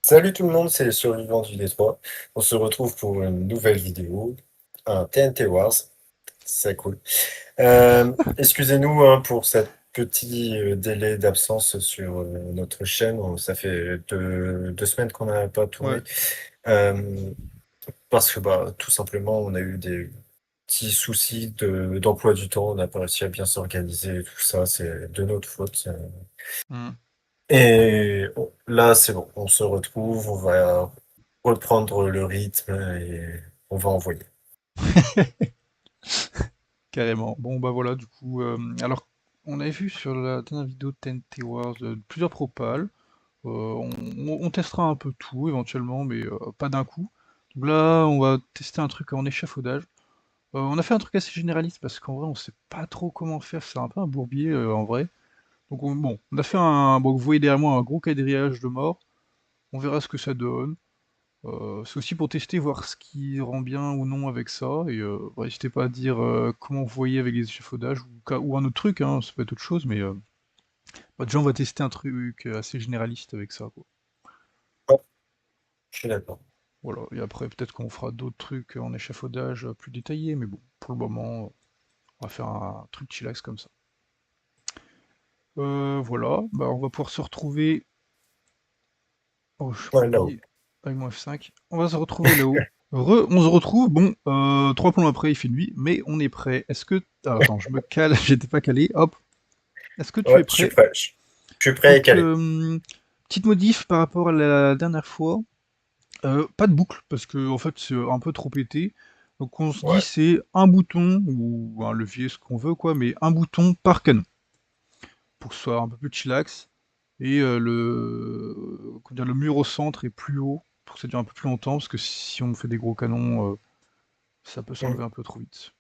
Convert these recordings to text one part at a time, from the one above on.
Salut tout le monde, c'est les survivants du Détroit. On se retrouve pour une nouvelle vidéo, un TNT Wars. C'est cool. Excusez-nous hein, pour cet petit délai d'absence sur notre chaîne. Ça fait deux semaines qu'on n'a pas Ouais. tourné. Euh, Parce que tout simplement, on a eu des petits soucis d'emploi du temps. On n'a pas réussi à bien s'organiser et tout ça. C'est de notre faute. Hmm. Et bon, là, c'est bon, on se retrouve, on va reprendre le rythme et on va envoyer. Carrément. Bon, bah voilà, du coup, alors, on avait vu sur la dernière vidéo de TNT Wars plusieurs propals. On testera un peu tout éventuellement, mais pas d'un coup. Donc là, on va tester un truc en échafaudage. On a fait un truc assez généraliste parce qu'en vrai, on sait pas trop comment faire. C'est un peu un bourbier en vrai. Donc bon, on a fait un. Bon, vous voyez derrière moi un gros quadrillage de morts. On verra ce que ça donne. C'est aussi pour tester, voir ce qui rend bien ou non avec ça, et bah, n'hésitez pas à dire comment vous voyez avec les échafaudages, ou un autre truc, hein, ça peut être autre chose, mais bah, déjà on va tester un truc assez généraliste avec ça, quoi. Ouais, je suis d'accord. Voilà, et après peut-être qu'on fera d'autres trucs en échafaudage plus détaillés, mais bon, pour le moment, on va faire un truc chillax comme ça. Voilà, bah, on va pouvoir se retrouver... Oh, je Ouais, là-haut. oublié, avec mon F5. On va se retrouver là-haut. On se retrouve, bon, 3 plombs après il fait nuit, mais on est prêt. Est-ce que... Ah, attends, je me cale, j'étais pas calé, hop. Est-ce que tu Ouais, es je suis prêt? prêt. Je suis prêt et Donc, calé. petite modif par rapport à la dernière fois. Pas de boucle, parce que en fait c'est un peu trop pété. Donc on se dit Ouais. c'est un bouton, ou un levier, ce qu'on veut, quoi, mais un bouton par canon, pour que ce soit un peu plus chillax. Et comment dire, le mur au centre est plus haut, pour que ça dure un peu plus longtemps, parce que si on fait des gros canons, ça peut Mm. s'enlever un peu trop vite.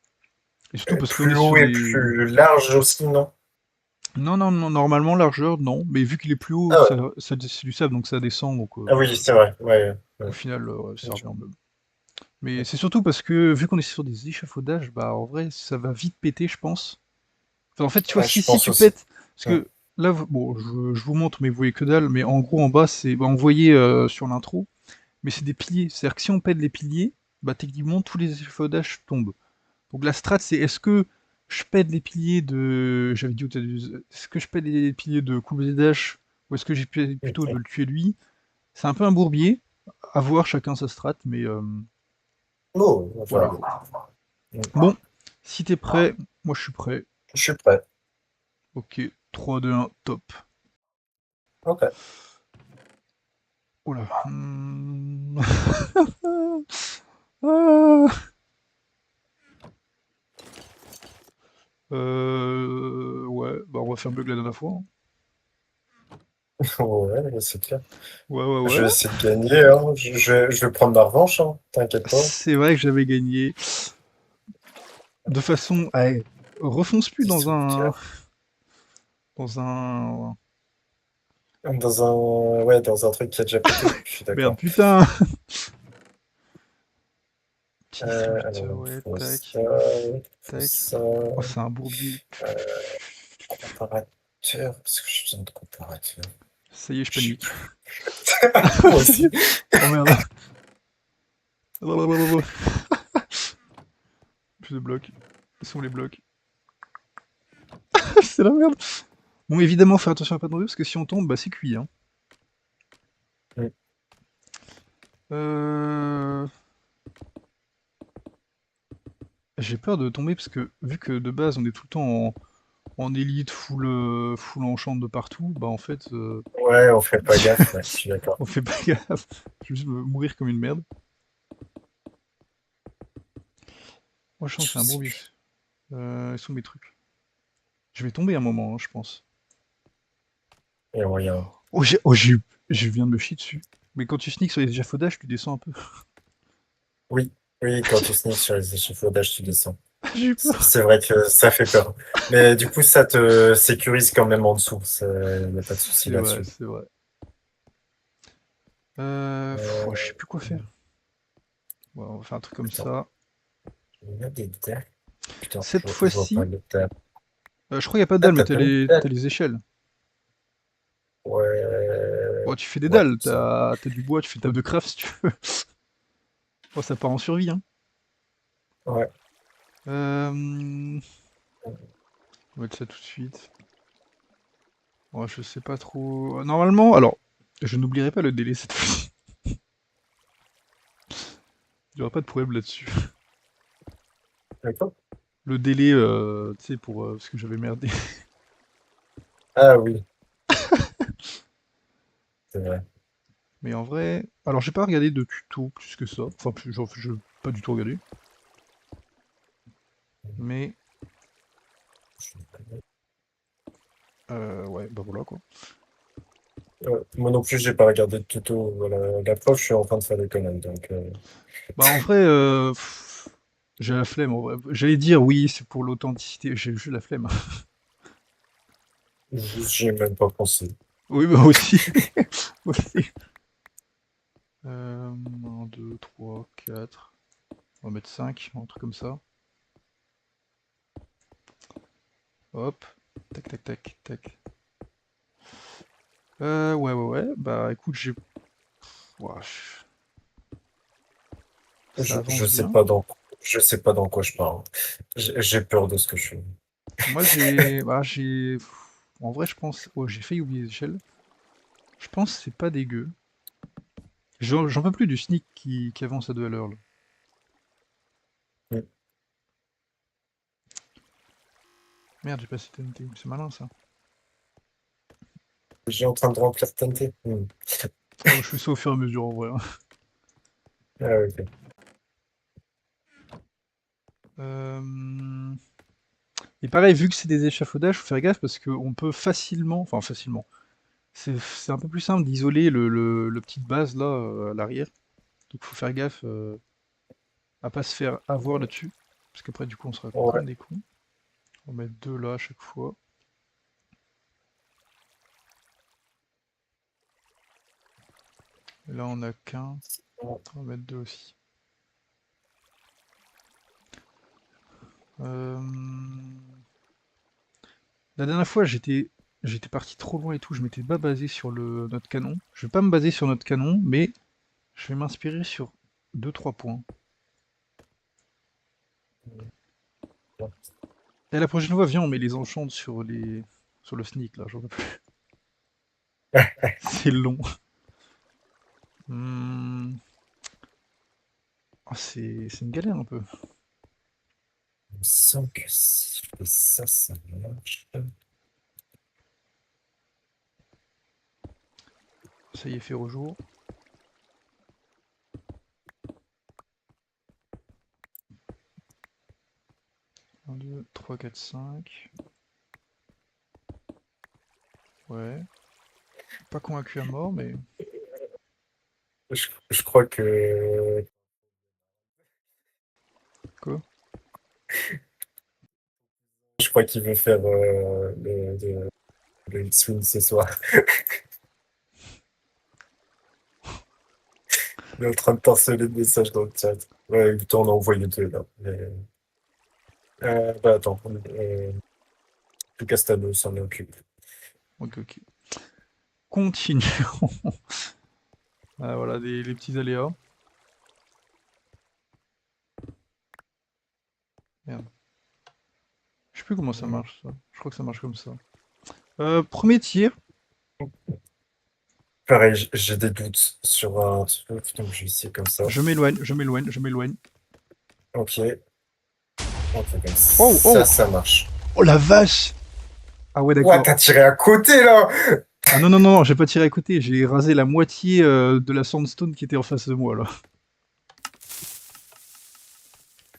Et surtout parce qu'on est Plus sur haut et des... plus large aussi, non? Non, non, non, normalement largeur, non, mais vu qu'il est plus haut, Ah ouais. c'est du sable, donc ça descend, donc Ah oui, c'est vrai. Ouais, au ouais. final, ça Ok. revient au même. Mais c'est surtout parce que, vu qu'on est sur des échafaudages, bah en vrai, ça va vite péter, je pense. Enfin, en fait, tu vois, Ouais, je si pense tu aussi. pètes, parce Mm. que là, bon, je vous montre, mais vous voyez que dalle, mais en gros, en bas, c'est, bah, on voyait sur l'intro, mais c'est des piliers. C'est-à-dire que si on pète les piliers, bah techniquement, tous les échafaudages tombent. Donc la strat, c'est est-ce que je pète les piliers de... J'avais dit, est-ce que je pète les piliers de Dash ou est-ce que j'ai plutôt de Ok. le tuer lui? C'est un peu un bourbier, à voir chacun sa strat, mais Oh, on va voilà aller. quoi. Mm. Bon, si t'es prêt, moi je suis prêt. Je suis prêt. Ok, 3, 2, 1, top. Ok. Oula. Ah. Ouais, bah on va faire mieux que la dernière fois, hein. Ouais, c'est clair. Ouais, ouais, Je vais ouais. essayer de gagner, hein. Je vais prendre ma revanche, hein. T'inquiète pas. C'est vrai que j'avais gagné. De façon... Allez, refonce plus Petit soutien. dans un... Dans un truc qui a déjà pété. Je suis Merde, d'accord. putain. Petit distributeur, Alors, ouais, faut tac, ça, faut tac. ça. Oh, c'est un bourbier. Comparateur, parce que j'ai besoin de comparateur. Ça y est, je Je sais panique. plus. Moi aussi. Oh merde. Plus de blocs. Où sont les blocs? C'est la merde. Bon, évidemment, faire attention à pas tomber, parce que si on tombe, bah c'est cuit, hein. Mm. Euh... J'ai peur de tomber, parce que vu que de base, on est tout le temps en élite, full enchant de partout, bah en fait, Ouais, on fait pas gaffe, ouais, je suis d'accord. on fait pas gaffe. Je vais juste mourir comme une merde. Moi, je sens que c'est un Je sais bourbier. plus. Ils sont mes trucs. Je vais tomber un moment, hein, je pense. Il y a moyen. Je viens de me chier dessus. Mais quand tu sneaks sur les échafaudages, tu descends un peu. Oui, oui, quand tu sneaks sur les échafaudages, tu descends. J'ai eu C'est peur. c'est vrai que ça fait peur. Mais du coup, ça te sécurise quand même en dessous. Il n'y a pas de souci C'est vrai, là-dessus. c'est vrai. Je sais Euh, plus quoi faire. Ouais, on va faire un truc comme Attends, ça. il y a des dagues. Putain, Cette je vois pas fois-ci, le tab. je crois qu'il n'y a pas de Ah, dalle, mais t'as t'as pas une les, dague. t'as les échelles. Ouais, Bon, Oh, tu fais des Ouais, dalles, ça. t'as du bois, tu fais table de craft si tu veux. Oh, ça part en survie, hein. Ouais. On va mettre ça tout de suite. Oh, je sais pas trop. Normalement, alors, je n'oublierai pas le délai cette fois-ci. Il n'y aura pas de problème là-dessus. D'accord. Le délai, tu sais, pour. Parce que j'avais merdé. Ah oui, c'est vrai. Mais en vrai. Alors, j'ai pas regardé de tuto plus que ça. Enfin, genre, je pas du tout regardé. Mais. Ouais, bah voilà quoi. Moi non plus, j'ai pas regardé de tuto. Voilà. La preuve, je suis en train de faire des conneries. Donc, Bah, en vrai, j'ai la flemme en vrai. J'allais dire oui, c'est pour l'authenticité. J'ai juste la flemme. j'y ai même pas pensé. Oui, bah aussi. Aussi. 1, 2, 3, 4. On va mettre 5, un truc comme ça. Hop. Tac, tac, tac, tac. Ouais, ouais, ouais. Bah écoute, ouah, ça Je avance sais bien. pas je sais pas dans quoi je parle. J'ai peur de ce que je fais. Moi, en vrai, je pense. Oh, j'ai failli oublier les échelles. Je pense que c'est pas dégueu. J'en peux plus du sneak qui avance à 2 à l'heure, là. Mm. Merde, j'ai pas cité TNT. C'est malin, ça. J'ai en train de remplir TNT. Oh, je fais ça au fur et à mesure, en vrai, hein. Ah, ok. Euh, Et pareil, vu que c'est des échafaudages, faut faire gaffe parce qu'on peut facilement, enfin facilement, c'est un peu plus simple d'isoler le petite base là à l'arrière. Donc faut faire gaffe à pas se faire avoir là-dessus. Parce qu'après du coup on sera Ouais. comme des cons. On va mettre deux là à chaque fois. Et là on a qu'un. On va mettre deux aussi. Euh, La dernière fois j'étais parti trop loin et tout, je m'étais pas basé sur notre canon. Je vais pas me baser sur notre canon, mais je vais m'inspirer sur deux trois points. Et la prochaine fois, viens, on met les enchantes sur le sneak, là, j'en peux plus. C'est long. Hmm. Ah, c'est une galère un peu. Il me semble que si je fais ça, ça marche. Ça y est, fait au jour. 1, 2, 3, 4, 5. Ouais. Pas convaincu à mort, mais. Je crois que Quoi? qu'il veut faire le swing ce soir. Il est en train de harceler le message dans le chat. Ouais, il t'en a envoyé deux là. Bah attends. En tout cas, Stano s'en occupe. Ok, ok. Continuons. Ah, voilà, les petits aléas. Merde. Je sais plus comment ça marche, ça. Je crois que ça marche comme ça. Premier tir. Pareil, j'ai des doutes sur un truc, donc je vais essayer comme ça. Je m'éloigne, je m'éloigne, je m'éloigne. Ok, ok, comme Oh, oh! ça marche. Oh la vache! Ah ouais, Ouah, d'accord. t'as tiré à côté là! Ah non, non, non, non, j'ai pas tiré à côté, j'ai rasé la moitié de la sandstone qui était en face de moi, là.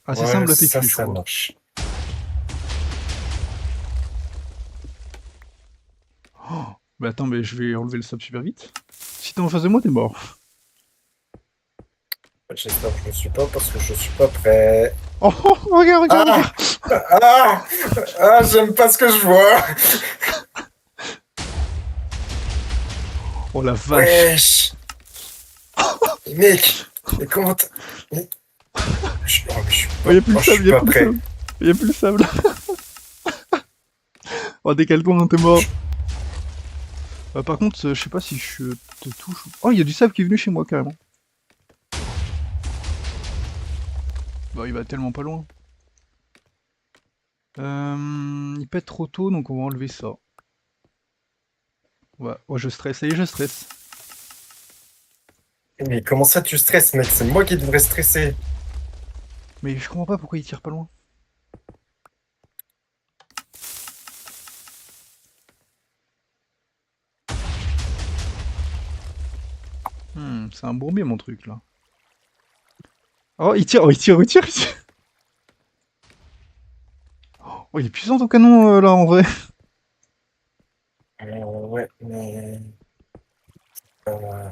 Ah, c'est Ouais, simple à PQ, je ça crois. marche. Oh, mais attends, mais je vais enlever le sable super vite. Si t'es en face de moi, t'es mort. J'espère que je ne suis pas parce que je suis pas prêt. Oh, oh, regarde, regarde, Ah! regarde! Ah! Ah, j'aime pas ce que je vois! Oh la vache! Wesh! Mec! Mais comment t'as... mais- Oh, y a plus le je suis sable, y a pas plus le prêt. sable! Y a plus le sable! Oh, décale-toi, hein, t'es mort! Je- Par contre, je sais pas si je te touche. Oh, il y a du sable qui est venu chez moi carrément. Bah, il va tellement pas loin. Il pète trop tôt, donc on va enlever ça. Ouais, oh, je stresse, ça y est, je stresse. Mais comment ça tu stresses, mec? C'est moi qui devrais stresser. Mais je comprends pas pourquoi il tire pas loin. C'est un bourbier mon truc là. Oh, il tire, oh, il tire, il tire, il tire. Oh, il est puissant ton canon là en vrai. Ouais, mais... euh,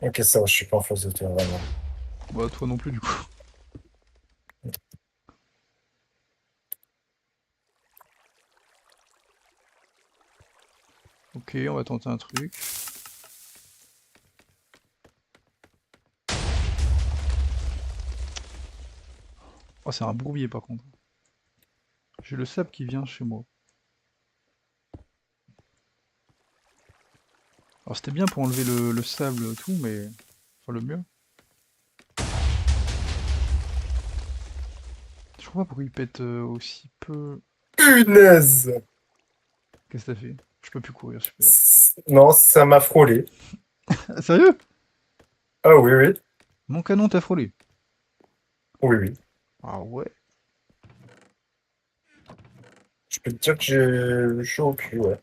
Ok, ça va, je suis pas en face de toi, vraiment. Bah, toi non plus du coup. Ok, on va tenter un truc. Oh, c'est un bourbier par contre. J'ai le sable qui vient chez moi. Alors c'était bien pour enlever le sable tout, mais... Enfin le mieux. Je comprends pas pourquoi il pète aussi peu. Punaise! Qu'est-ce que t'as fait? Je peux plus courir, super. Non, ça m'a frôlé. Ah, sérieux? Ah oui, oui, Mon canon t'a frôlé. oui, oui. Ah ouais. Je peux te dire que j'ai chaud au cul, ouais.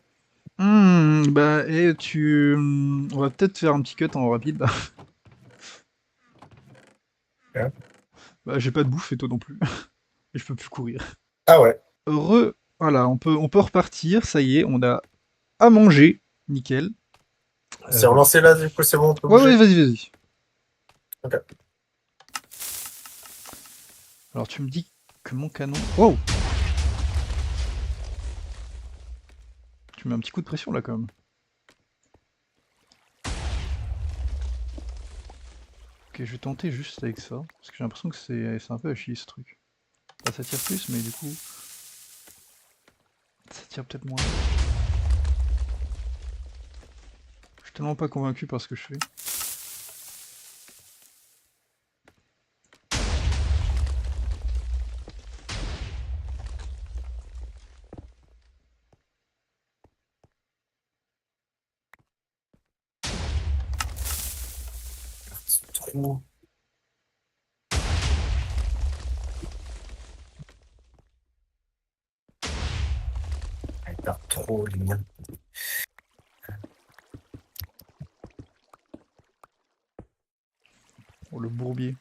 Bah, et tu... On va peut-être faire un petit cut en rapide. Hein. Bah, j'ai pas de bouffe et toi non plus. Et je peux plus courir. Ah ouais. Heureux. Voilà, on peut repartir. Ça y est, on a à manger. Nickel. C'est relancé là, du coup, c'est bon, on peut Ouais, ouais, bouger? vas-y, vas-y. Ok. Alors, tu me dis que mon canon... Wow! Tu mets un petit coup de pression là quand même. Ok, je vais tenter juste avec ça. Parce que j'ai l'impression que c'est un peu à chier ce truc. Bah, ça tire plus, mais du coup, ça tire peut-être moins. Je suis tellement pas convaincu par ce que je fais. C'est trop. Elle part trop, les miens. Oh, le bourbier.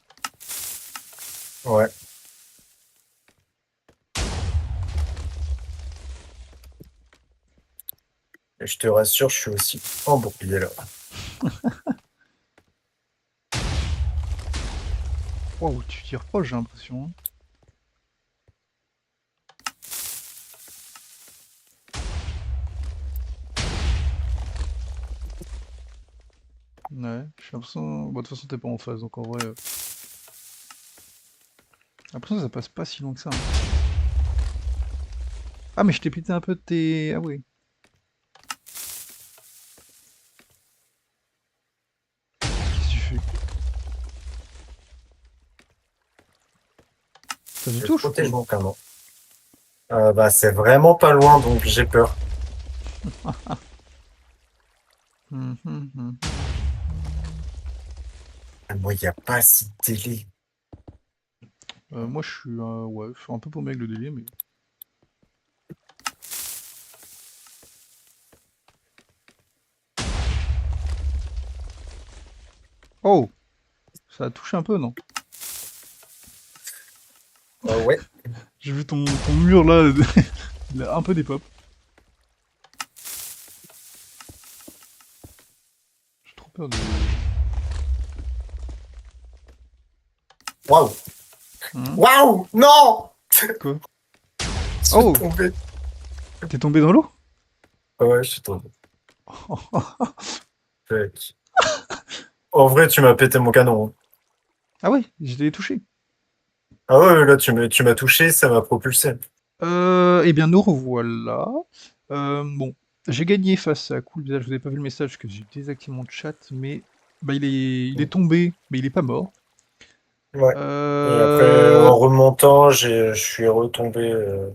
Ouais. Et je te rassure, je suis aussi embourbé là. Wow, tu tires proche, j'ai l'impression. Ouais, j'ai l'impression... Bon, de toute façon, t'es pas en phase, donc en vrai... J'ai l'impression que ça passe pas si loin que ça, hein. Ah, mais je t'ai pété un peu de tes... Ah oui. Qu'est-ce que tu fais? Ça te Je touche ou protège quoi? mon canon. Bah, c'est vraiment pas loin, donc j'ai peur. Hum. Ah, moi, il n'y a pas assez de télé. Moi, je suis... ouais, je suis un peu paumé avec le délire, mais... Oh! Ça a touché un peu, non? Ouais. J'ai vu ton mur là, il a un peu des pop. J'ai trop peur de... Waouh! Hein? Waouh! Non! Quoi? Je suis Oh! tombé. T'es tombé dans l'eau? Ouais, je suis tombé. Fuck. En vrai, tu m'as pété mon canon, hein. Ah ouais, je l'ai touché. Ah ouais, là, tu m'as touché, ça m'a propulsé. Eh bien, nous revoilà. Bon, j'ai gagné face à Cool Visage. Je vous ai pas vu le message parce que j'ai désactivé mon chat, mais bah, il est tombé, mais il est pas mort. Ouais. Et après, Euh, en remontant, je suis retombé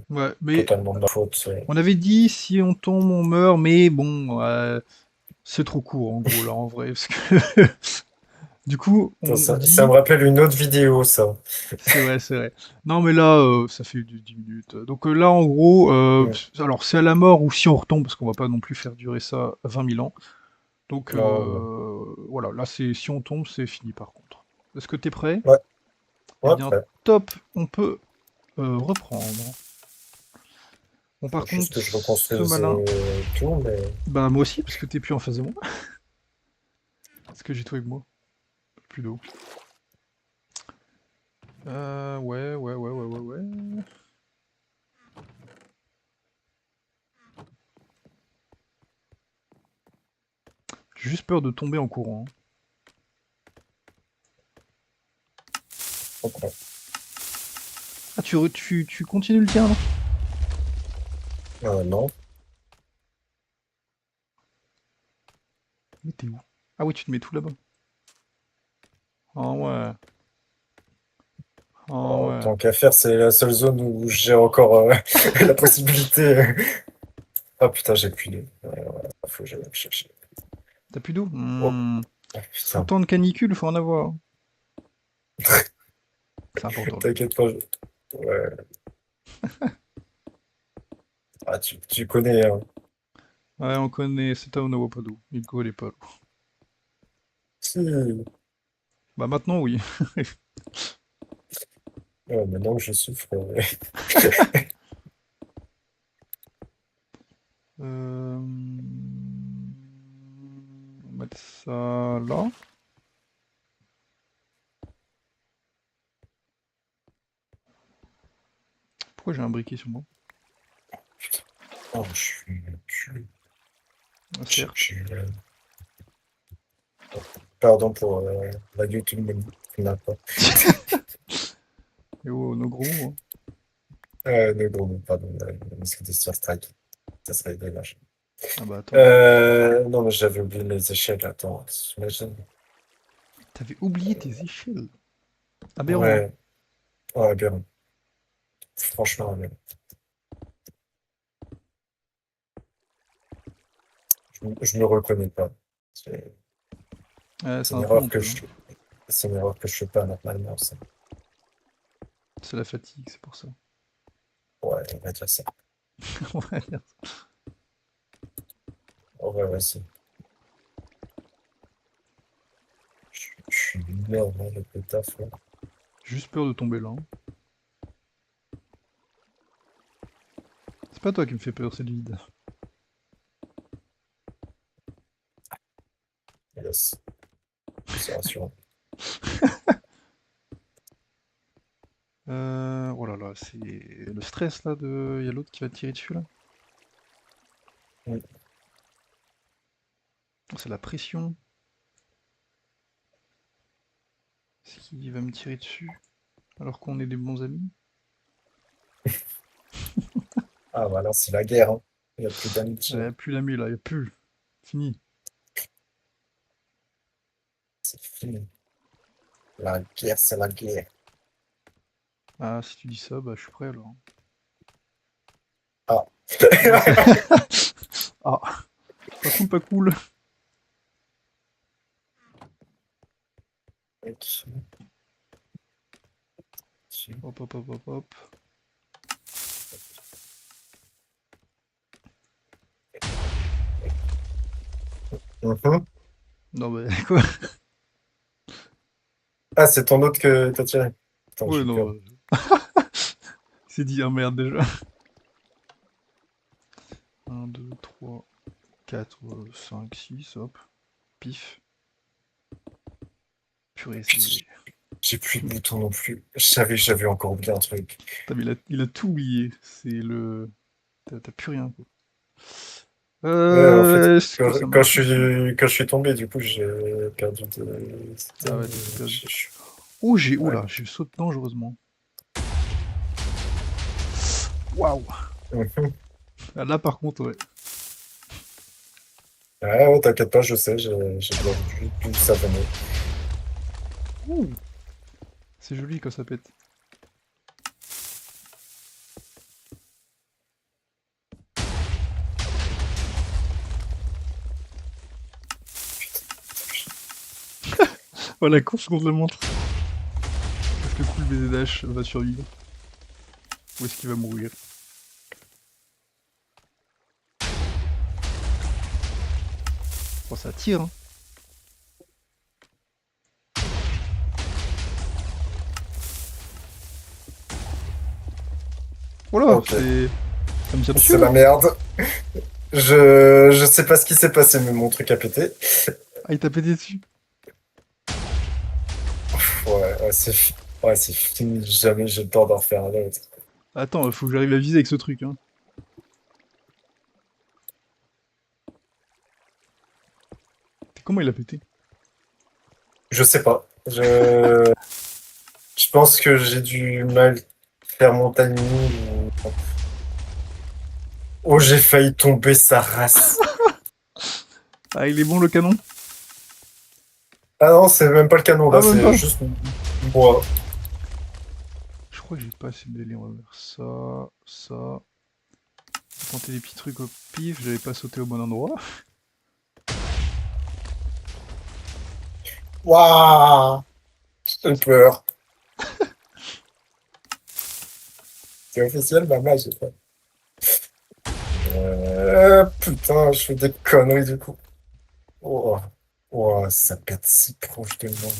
ouais, mais totalement de ma faute. on avait dit si on tombe, on meurt, mais bon, c'est trop court en gros là en vrai, parce que du coup, Attends, on ça me dit. rappelle une autre vidéo, ça. C'est vrai, c'est vrai. Non, mais là, ça fait 10 minutes. Donc là, en gros, Mm. alors c'est à la mort ou si on retombe, parce qu'on va pas non plus faire durer ça 20 000 ans. Donc Non, non. voilà, là, c'est si on tombe, c'est fini par contre. Est-ce que t'es prêt? Ouais, Eh ouais, bien, après. top, on peut reprendre. Bon, par Faut juste contre, que je ce reconstruise malin, tout, mais. bah moi aussi, parce que t'es plus en face de moi. Parce que j'ai tout avec moi, plus d'eau. Ouais. J'ai juste peur de tomber en courant, hein. Après. Ah, tu continues le tien, là? Non. Mais t'es où? Ah oui, tu te mets tout là-bas. Ah ouais. Ah Oh, ouais. tant qu'à faire, c'est la seule zone où j'ai encore la possibilité. Ah putain, j'ai plus de. Faut que j'aille me chercher. T'as plus d'eau? Oh, ah, Sous putain, temps de canicule, faut en avoir. C'est important l'eau. t'inquiète pas. Ouais. Ah, tu connais, hein. Ouais, on connaît, c'est on n'en pas d'eau. Il go, elle est pas l'eau. Si. Bah maintenant, oui. Ouais, maintenant que je souffre. On va mettre ça là. Pourquoi j'ai un briquet sur moi? Oh, je suis cul. Ah, certes. Pardon pour la YouTube n'a pas. Et oh, nos gros mots, hein. Non, non, pardon, c'était sur Strike. Ça serait dommage. Ah bah attends. Non, mais j'avais oublié les échelles, attends, t'imagines? T'avais oublié tes échelles. Aberrant, hein. Ouais, ouais, bien. Franchement, bien. Je me reconnais pas. C'est Ouais, c'est c'est une un peu erreur que honteux, hein. c'est une erreur que je fais pas normalement, ça. C'est la fatigue, c'est pour ça. Ouais, on va dire ça. Ouais, merde. Oh, ouais, ouais, c'est. Je suis merde avec le taf, là. J'ai juste peur de tomber là, hein. C'est pas toi qui me fais peur, c'est le vide. Yes, c'est rassurant. Oh là là, c'est le stress là de. Il y a l'autre qui va tirer dessus là. Oui. Oh, c'est la pression. C'est qui va me tirer dessus alors qu'on est des bons amis. Ah, voilà, c'est la guerre, hein. Il n'y a plus d'amitié. Plus d'amis là, y a plus. Fini. C'est fini. La guerre, c'est la guerre. Ah, si tu dis ça, bah je suis prêt alors. Ah. Ah, ah, pas cool, pas cool. Ok. Hop, hop, hop, hop, hop. Mhm. Non mais quoi? Ah, c'est ton autre que t'as tiré. Attends, Ouais, j'ai peur. non. C'est dit, ah merde déjà. Un 2 3 4 5 6 hop. Pif. Purée, c'est. J'ai plus de boutons non plus. J'avais encore oublié un truc. Putain, mais il a tout oublié. C'est le. T'as plus rien, quoi. Ouais, en fait, Est-ce que ça marche ici? quand je suis tombé, du coup, j'ai perdu de Ah système. ouais, t'as tout perdu. Je- je- Oh, j'ai. Ouais. Oula, j'ai sauté dangereusement. Waouh. Mhm. Ah, là, par contre, ouais. Ouais, ouais, t'inquiète pas, je sais, j'ai bien vu d'où ça venait. Ouh, c'est joli quand ça pète. Oh, la course contre la montre. Est-ce que Cool BZH va survivre? Ou est-ce qu'il va mourir? Oh, ça tire, hein. Oh là, Ok, c'est... Ça me tire dessus, c'est là. la merde. Je sais pas ce qui s'est passé, mais mon truc a pété. Ah, il t'a pété dessus. Ouais, ouais, c'est fini. Jamais j'ai le temps d'en refaire un autre. Attends, faut que j'arrive à viser avec ce truc, hein. Comment il a pété? Je sais pas. Je pense que j'ai du mal faire mon timing. Oh, j'ai failli tomber sa race. Ah, il est bon, le canon? Ah non, c'est même pas le canon Ah, là, même c'est pas. juste moi. Je crois que j'ai pas assez d'aller, on va faire ça, ça. Tenter des petits trucs au pif, j'avais pas sauté au bon endroit. Waouh! J'ai peur. C'est officiel, maman, j'ai peur. Putain, je fais des conneries du coup. Oh, oh, ça pète si proche de moi.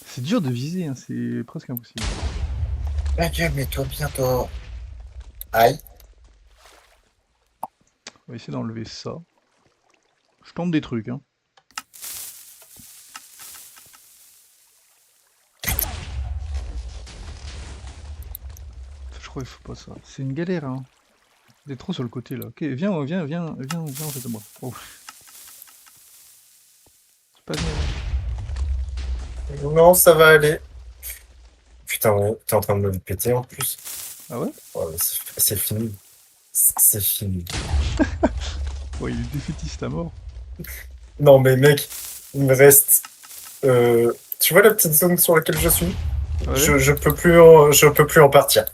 C'est dur de viser, hein, c'est presque impossible. Ma gueule, mets-toi bientôt. Aïe. On va essayer d'enlever ça. Je tente des trucs, hein. Je crois qu'il faut pas ça. C'est une galère, hein. T'es trop sur le côté, là. Ok, viens en fait de moi. Oh, c'est pas bien. Non, ça va aller. Putain, ouais, t'es en train de me le péter en plus. Ah ouais? Oh, c'est fini. C'est fini. Ouais, il est défaitiste à mort. Non, mais mec, il me reste. Tu vois la petite zone sur laquelle je suis? Ouais? Je peux plus en partir.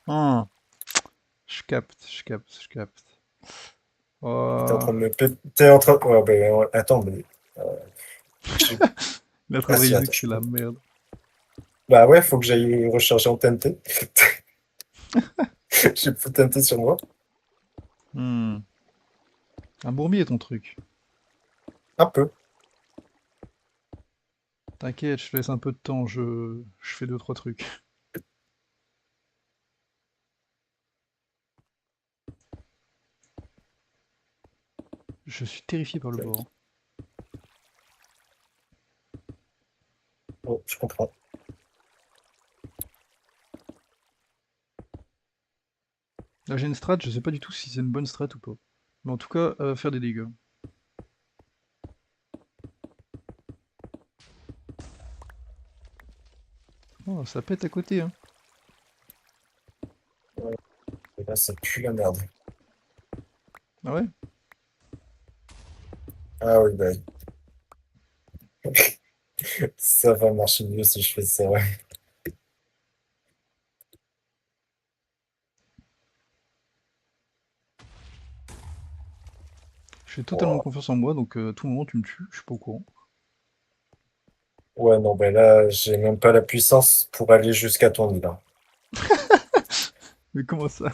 Ah, je capte. T'es en Oh, train de me péter. T'es en train. Ouais, ben, attends, mais. euh, j'ai- il est en train de Vas-y, réaliser attends. que c'est la merde. Bah ouais, faut que j'aille recharger en TNT. J'ai plus de TNT sur moi. Hmm. Un bourbier, ton truc. Un peu. T'inquiète, je te laisse un peu de temps, je fais deux, trois trucs. Je suis terrifié par le bord. Bon, je comprends. Là, j'ai une strat, je sais pas du tout si c'est une bonne strat ou pas. Mais en tout cas, faire des dégâts. Oh, ça pète à côté, hein. Ouais, et là, ça pue la merde. Ah ouais? Ah oui, bah, ça va marcher mieux si je fais ça. Ouais. J'ai totalement Oh. confiance en moi, donc à tout moment tu me tues, je suis pas au courant. Ouais, non, ben là, j'ai même pas la puissance pour aller jusqu'à ton lit, là. Mais comment ça?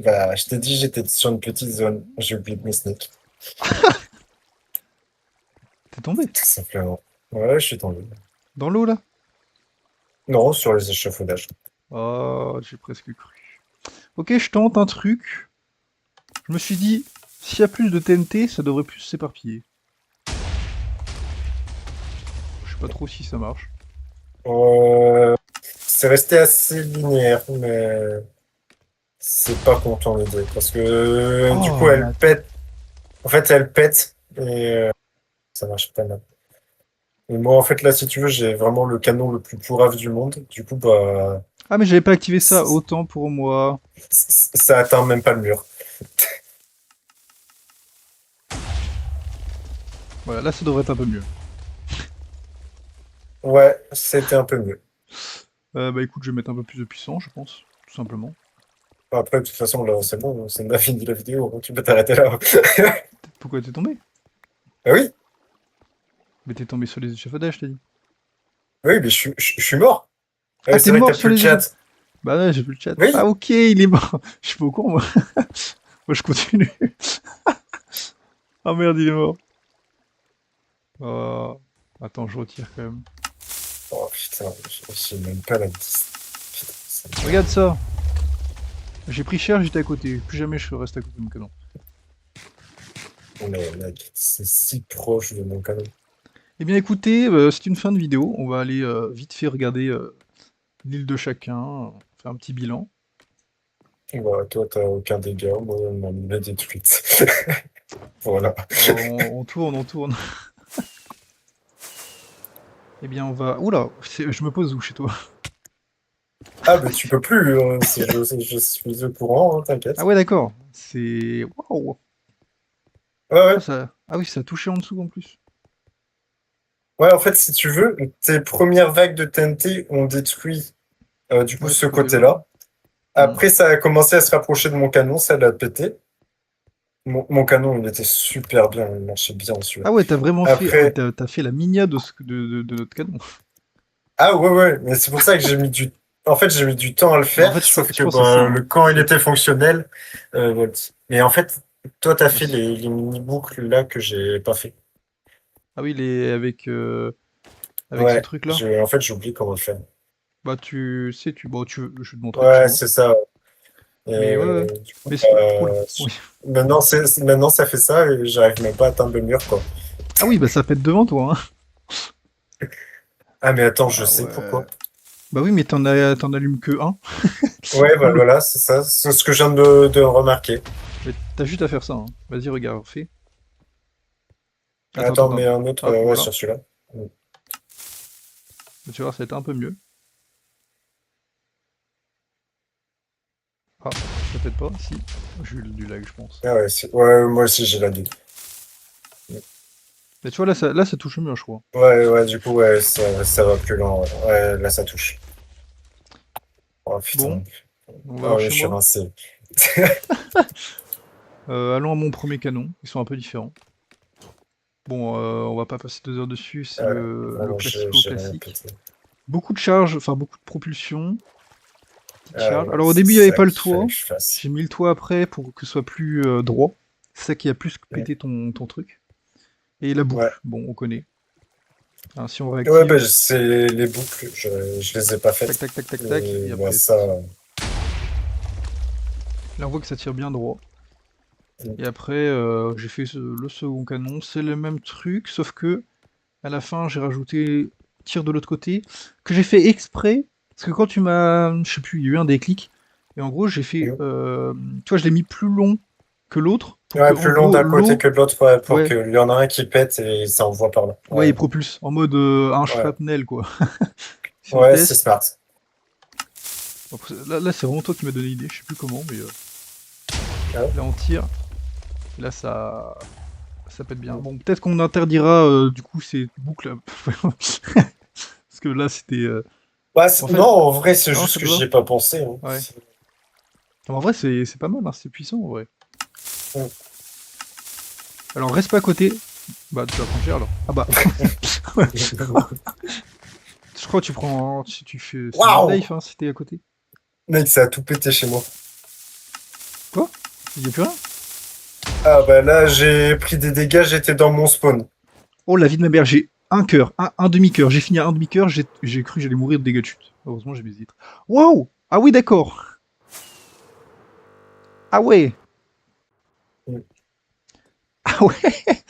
Bah, je t'ai dit, j'étais sur une petite zone. J'ai oublié de mes sneaks, T'es tombé? tout simplement. Ouais, je suis tombé. Dans l'eau là? Non, sur les échafaudages. Oh, j'ai presque cru. Ok, je tente un truc. Je me suis dit, s'il y a plus de TNT, ça devrait plus s'éparpiller. Je sais pas trop si ça marche. C'est resté assez linéaire, mais c'est pas content l'idée. Parce que du coup, Oh, mais elle pète. En fait, elle pète et ça marche pas mal. Et moi, en fait, là, si tu veux, j'ai vraiment le canon le plus pourrave du monde. Du coup, bah, Ah, mais j'avais pas activé ça, c- autant pour moi. ça atteint même pas le mur. Voilà, là ça devrait être un peu mieux. Ouais, c'était un peu mieux. Bah écoute, je vais mettre un peu plus de puissance, je pense, tout simplement. Après, de toute façon, là, c'est bon, c'est on a fini la vidéo, hein, tu peux t'arrêter là. Pourquoi t'es tombé? Ah oui, Mais t'es tombé sur les échafaudages, t'as dit. oui, mais je suis mort. Ah, t'es C'est vrai que mort t'as sur plus le les échafaudages. chat. Bah ouais, j'ai vu le chat. Oui, Ah ok, il est mort. Je suis pas au courant, moi. Moi je continue. Ah merde, il est mort. Oh. Attends, je retire quand même. oh putain, j'ai même pas la liste. Putain, Regarde ça. J'ai pris cher, j'étais à côté. Plus jamais je reste à côté de mon canon. mais mec, c'est si proche de mon canon. Eh bien écoutez, c'est une fin de vidéo. On va aller vite fait regarder l'île de chacun, faire un petit bilan. Bah, toi, t'as aucun dégât, moi, mon île est détruite. Voilà. On tourne, on tourne. Eh bien on va... Oula, je me pose où chez toi? Ah, mais tu peux plus, je suis au courant, hein, Ah t'inquiète. ouais, d'accord. C'est... Waouh! Ouais, Ah, ouais. ça... ah oui, ça a touché en dessous en plus. Ouais, en fait, si tu veux, tes premières vagues de TNT ont détruit, du coup, Ouais, ce ce côté-là. côté-là. Hmm. Après, ça a commencé à se rapprocher de mon canon, ça l'a pété. Mon canon, il était super bien, il marchait bien celui-là. Ah ouais, t'as vraiment fait... Ah ouais, Après, t'as fait la minia de notre canon. ah ouais, ouais, mais c'est pour ça que j'ai mis du... En fait, j'ai mis du temps à le Bah, en faire, fait, sauf je que pense que c'est ça, ben, hein. quand il était fonctionnel, voilà. Mais en fait, toi, t'as Bah, fait les mini-boucles là que j'ai pas fait. ah oui, les... avec ce Ouais, truc-là. en fait, j'ai oublié comment le faire. Bah tu sais, tu... Bon, je vais te montrer chez Ouais, moi. c'est ça. Mais ouais, ouais. Du coup, Mais c'est pas... Oula, oui. maintenant, ça fait ça et j'arrive même pas à atteindre le mur, quoi. Ah oui, bah ça fait devant toi, hein. Ah, mais attends, je Ah sais ouais. pourquoi. Bah oui, mais t'en allumes que un. Ouais, Dans bah le... voilà, c'est ça. C'est ce que je viens de remarquer. Mais t'as juste à faire ça, hein. Vas-y, regarde, fais. Attends, attends, Attends, attends. mais un autre, Hop, ouais, voilà. sur celui-là. Tu vois, ça a été un peu mieux. Ah, ça peut-être pas, si. J'ai eu du lag, je pense. Ah ouais, ouais, moi aussi, j'ai la deux. Mais tu vois, là, ça touche mieux, je crois. Ouais, ouais, du coup, ouais, ça va plus lent. Ouais, ouais, là, ça touche. Oh Bon, putain. on va Ah voir ouais, chez je suis moi. rincé. Allons à mon premier canon. Ils sont un peu différents. Bon, on va pas passer 2 heures dessus, c'est Ouais, le vraiment, classico j'ai rien classique. pété. Beaucoup de charges, enfin beaucoup de propulsion, petite Ah charge. ouais, Alors au c'est début, il n'y avait ça pas le qu'il fallait toit. que je fasse. J'ai mis le toit après pour que ce soit plus droit. C'est ça qui a plus Ouais, pété ton truc. Et la ouais, boucle, bon, on connaît. Hein, si on ouais, bah, réactive, c'est les boucles, je les ai pas tac, faites. tac, tac, tac, tac, Et et bah, après ça ça, tire. Là, on voit que ça tire bien droit. Et après, j'ai fait le second canon, c'est le même truc, sauf que à la fin, j'ai rajouté tir de l'autre côté, que j'ai fait exprès, parce que quand tu m'as, je sais plus, il y a eu un déclic, et en gros, j'ai fait, tu vois, je l'ai mis plus long que l'autre, pour que, ouais, en plus long gros, d'un côté l'eau, que de l'autre, ouais, pour ouais, qu'il y en a un qui pète et ça envoie par là. ouais, il Ouais, propulse, en mode un ouais, shrapnel, quoi. Si on ouais, c'est teste, smart. après, là c'est vraiment toi qui m'as donné l'idée, je sais plus comment, mais Ah là on tire, et là ça pète bien. ouais. Bon, peut-être qu'on interdira du coup ces boucles, parce que là c'était... Bah, En non, fait, en vrai, c'est non, juste ça que peut j'y pas. ai pas pensé, hein. Ouais. En vrai, c'est pas mal, hein, c'est puissant en vrai. Mm. Alors reste pas à côté. Bah tu vas prendre cher alors. Ah bah. Je crois que tu prends. Si tu fais. C'est mort Waouh! life hein, si t'es à côté. Mec, ça a tout pété chez moi. Quoi? Il y a plus rien? Ah bah là, j'ai pris des dégâts, j'étais dans mon spawn. Oh la vie de ma mère, j'ai un cœur, un demi-cœur. J'ai fini à un demi-cœur, j'ai cru que j'allais mourir de dégâts de chute. Heureusement j'ai mes vitres. Waouh! Ah oui d'accord. Ah ouais. Mm. Ah ouais.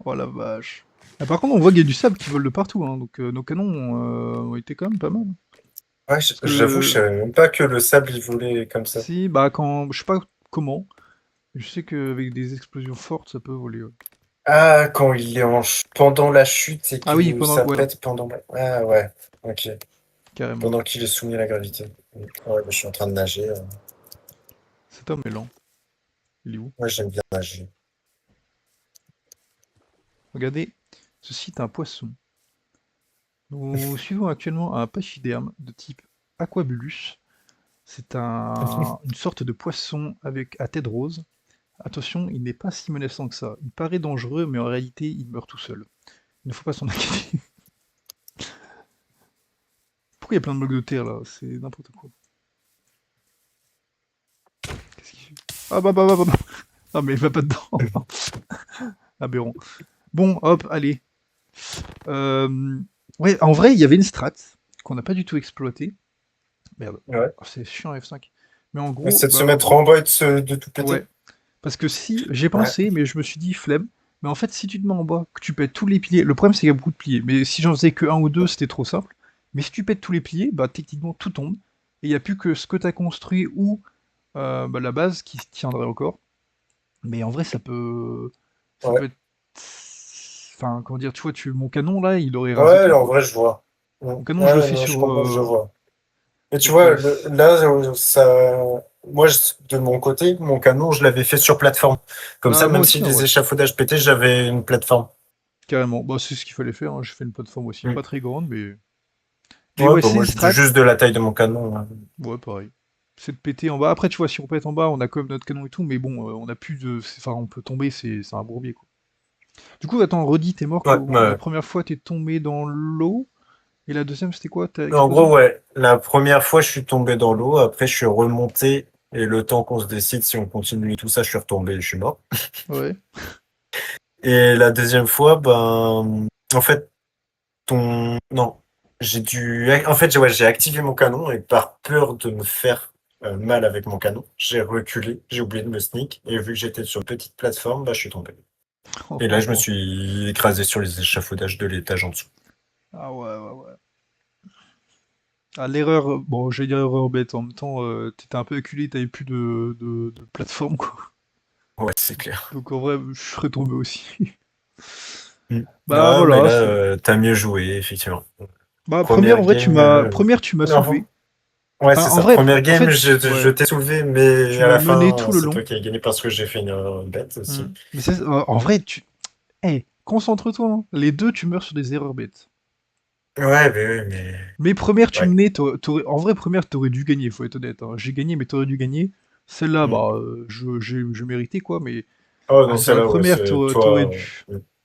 Oh la vache. Ah, par contre on voit qu'il y a du sable qui vole de partout, hein, donc nos canons ont été quand même pas mal. Ouais, Parce j'avoue, je que savais même pas que le sable, il volait comme ça. si, bah quand. Je sais pas comment. Je sais qu'avec des explosions fortes, ça peut voler, ouais. Ah, quand il est pendant la chute et Ah oui, que pendant... ça Ouais, pète pendant la... Ah ouais, ok. carrément. Pendant qu'il est soumis à la gravité. Ouais, bah, je suis en train de nager. Cet homme est lent. Il est où? Moi, j'aime bien nager. Regardez, ceci est un poisson. Nous suivons actuellement un pachyderme de type Aquabulus. C'est une sorte de poisson avec à tête rose. Attention, il n'est pas si menaçant que ça. Il paraît dangereux, mais en réalité, il meurt tout seul. Il ne faut pas s'en inquiéter. Pourquoi il y a plein de blocs de terre là? C'est n'importe quoi. Qu'est-ce qu'il fait? Ah bah. Ah mais il va pas dedans. Aberrant. Bon, hop, allez. Euh, Ouais, en vrai, il y avait une strat qu'on n'a pas du tout exploitée. Merde. Ouais. Oh, c'est chiant F5. Mais en Mais gros, c'est de se mettre en bas et de tout péter. ouais. Parce que si, j'ai Ouais. pensé, mais je me suis dit flemme. Mais en fait, si tu te mets en bas, que tu pètes tous les piliers, le problème c'est qu'il y a beaucoup de piliers. Mais si j'en faisais que un ou deux, c'était trop simple. Mais si tu pètes tous les piliers, bah techniquement tout tombe. Et il n'y a plus que ce que tu as construit ou bah, la base qui tiendrait encore. Mais en vrai, ça peut Ouais. être, enfin, comment dire, tu vois, mon canon là, il aurait rasé Ouais, tout en quoi. vrai, je vois. Mon canon, je le Ouais, fais non, je sur, comprends, je vois. Et tu donc vois, ouais, là, ça, moi, de mon côté, mon canon, je l'avais fait sur plateforme. Comme ça, bah moi même si aussi en les vrai, échafaudages pétaient, j'avais une plateforme. carrément. Bah c'est ce qu'il fallait faire. Hein. J'ai fait une plateforme aussi, Mm. pas très grande, mais Ouais, ouais, bah, c'est moi, une je dis strat. juste de la taille de mon canon, hein. Ouais, pareil. C'est de péter en bas. Après, tu vois, si on pète en bas, on a quand même notre canon et tout, mais bon, on a plus de. Enfin, on peut tomber, c'est un bourbier, quoi. Du coup, attends, redis, t'es mort Ouais, comment? La ouais. première fois, t'es tombé dans l'eau, et la deuxième, c'était quoi? T'as En explosé? gros, ouais. La première fois, je suis tombé dans l'eau. Après, je suis remonté. Et le temps qu'on se décide si on continue tout ça, je suis retombé et je suis mort. Ouais. Et la deuxième fois, ben, en fait, non, en fait, ouais, j'ai activé mon canon et par peur de me faire mal avec mon canon, j'ai reculé, j'ai oublié de me sneak et vu que j'étais sur une petite plateforme, bah, je suis tombé. Et là, je me suis écrasé sur les échafaudages de l'étage en dessous. Ah ouais. Ah, l'erreur, bon, j'allais dire erreur bête, en même temps, t'étais un peu acculé, t'avais plus de plateforme, quoi. Ouais, c'est clair. Donc en vrai, je serais tombé aussi. Mm. Bah Ah, mais voilà, là, c'est. t'as mieux joué, effectivement. Bah première, Première en vrai, game. première, tu m'as Non, soulevé. ouais, Enfin, c'est en ça. vrai, Première en game, fait, je ouais, t'ai soulevé, mais tu à m'as la mené fin, tout le c'est long. toi qui as gagné parce que j'ai fait une erreur bête aussi. Mais en vrai, concentre-toi, hein. Les deux, tu meurs sur des erreurs bêtes. Ouais, mais oui, mais. Mais première, tu Ouais. menais, en vrai, première, t'aurais dû gagner, faut être honnête. Hein. J'ai gagné, mais t'aurais dû gagner. Celle-là, Mm. bah, je méritais, quoi, mais Oh non, ouais, sur la celle-là, ouais, première, c'est t'aurais toi. dû.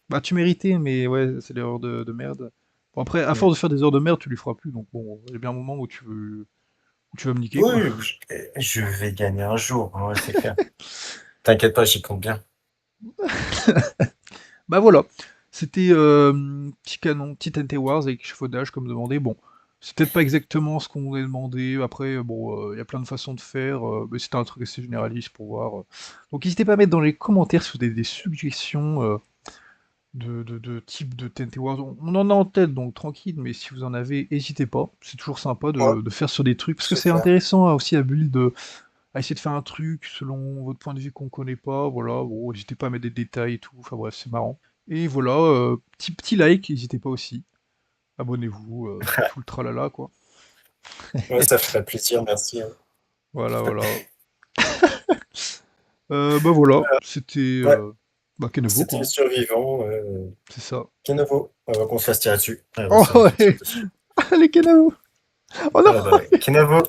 Bah, tu méritais, mais ouais, c'est l'erreur de merde. Bon, après, à Mm. force de faire des erreurs de merde, tu les feras plus, donc bon, il y a bien un moment où tu vas me niquer, quoi. Oui, je vais gagner un jour, hein, ouais, c'est clair. T'inquiète pas, j'y compte bien. Bah voilà, c'était petit canon, petit NT Wars avec échafaudage comme demandé. Bon, c'est peut-être pas exactement ce qu'on voulait demander. Après, bon, il y a plein de façons de faire, mais c'était un truc assez généraliste pour voir. Donc n'hésitez pas à mettre dans les commentaires si vous avez des suggestions de type de TNT Wars. On en a en tête, donc tranquille, mais si vous en avez, n'hésitez pas. C'est toujours sympa Ouais, de faire sur des trucs, parce que c'est c'est clair. intéressant hein, aussi à build, à essayer de faire un truc selon votre point de vue qu'on connaît pas. Voilà, bon, n'hésitez pas à mettre des détails et tout. Enfin bref, c'est marrant. Et voilà, petit like, n'hésitez pas aussi. Abonnez-vous, tout le tralala, quoi. Ouais, ça ferait plaisir, merci, hein. Voilà. Bah voilà, c'était Ouais, bah Kenavo, c'était quoi. les Hein. survivants. C'est ça. Kenavo, avant qu'on se fasse tirer dessus. Ah bah Oh ça, je vais tirer ouais! dessus. Allez, Kenavo! Oh non! Ah bah ouais, Kenavo.